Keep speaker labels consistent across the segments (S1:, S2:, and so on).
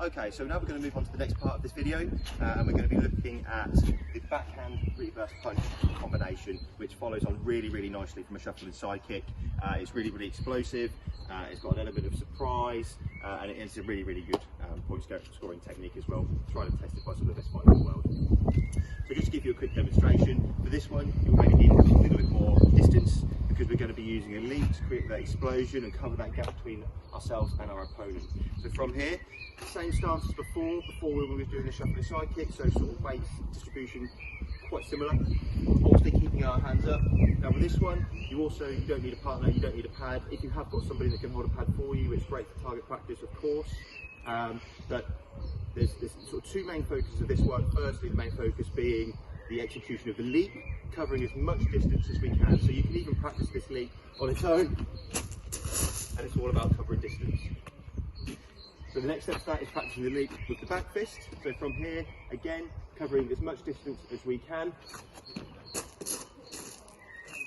S1: Okay, so now we're going to move on to the next part of this video, and we're going to be looking at the backhand reverse punch combination, which follows on really nicely from a shuffle and side kick. It's really explosive, it's got an element of surprise, and it's a really good point scoring technique as well, tried and tested by some of the best fighters in the world. So just to give you a quick demonstration, for this one you'll maybe need a little bit more distance, because we're going to be using a leap to create that explosion and cover that gap between ourselves and our opponent. So from here, same stance as before we were doing the shuffle and side kick, so sort of weight distribution quite similar, obviously keeping our hands up. Now with this one, you don't need a partner, you don't need a pad. If you have got somebody that can hold a pad for you, it's great for target practice, of course, but there's sort of two main focuses of this one. Firstly, the main focus being the execution of the leap, covering as much distance as we can. So you can even practice this leap on its own, and it's all about covering distance. So the next step to that is practicing the leap with the back fist. So from here, again, covering as much distance as we can.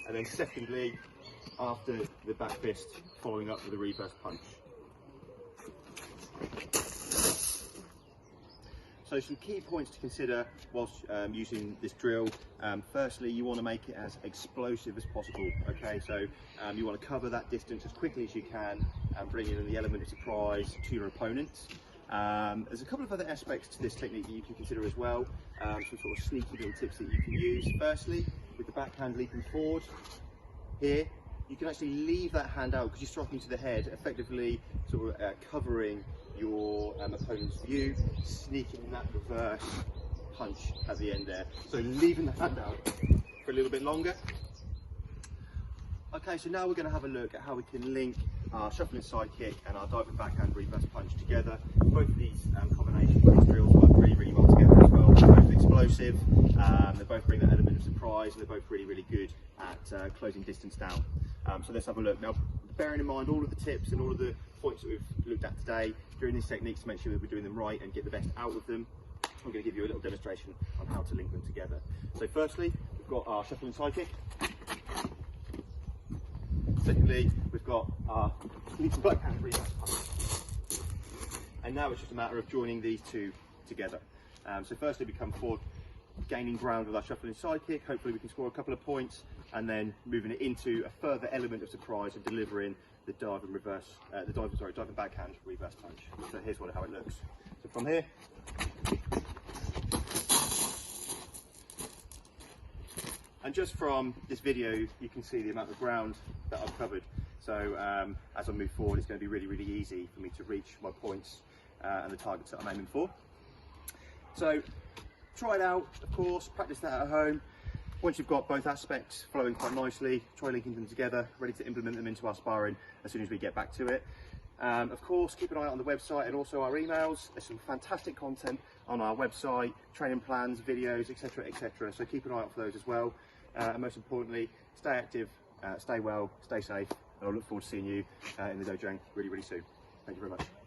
S1: And then secondly, after the back fist, following up with a reverse punch. So some key points to consider whilst using this drill. Firstly, you want to make it as explosive as possible. Okay, so you want to cover that distance as quickly as you can and bring in the element of surprise to your opponents. There's a couple of other aspects to this technique that you can consider as well, some sort of sneaky little tips that you can use. Firstly, with the backhand leaping forward, here you can actually leave that hand out because you're striking to the head, effectively sort of covering your opponent's view, sneaking that reverse punch at the end there. So leaving the hand out for a little bit longer. Okay, so now we're going to have a look at how we can link our shuffle and side kick and our diving backhand reverse punch together. Both of these combinations, these drills work really well together as well. They're both explosive, they both bring that element of surprise, and they're both really good at closing distance down. So let's have a look. Now, bearing in mind all of the tips and all of the points that we've looked at today during these techniques to make sure that we're doing them right and get the best out of them, I'm going to give you a little demonstration on how to link them together. So firstly, we've got our shuffle and side kick. Secondly, we've got our leap and backhand reverse punch. And now it's just a matter of joining these two together. So firstly, we come forward, gaining ground with our shuffle and side kick. Hopefully we can score a couple of points, and then moving it into a further element of surprise and delivering the diving backhand reverse punch. So here's how it looks. So from here, and just from this video, you can see the amount of ground that I've covered. So as I move forward, it's going to be really easy for me to reach my points and the targets that I'm aiming for. So try it out, of course, practice that at home. Once you've got both aspects flowing quite nicely, try linking them together, ready to implement them into our sparring as soon as we get back to it. Of course, keep an eye out on the website and also our emails. There's some fantastic content on our website, training plans, videos, etc. So keep an eye out for those as well. And most importantly, stay active, stay well, stay safe, and I look forward to seeing you in the dojo really soon. Thank you very much.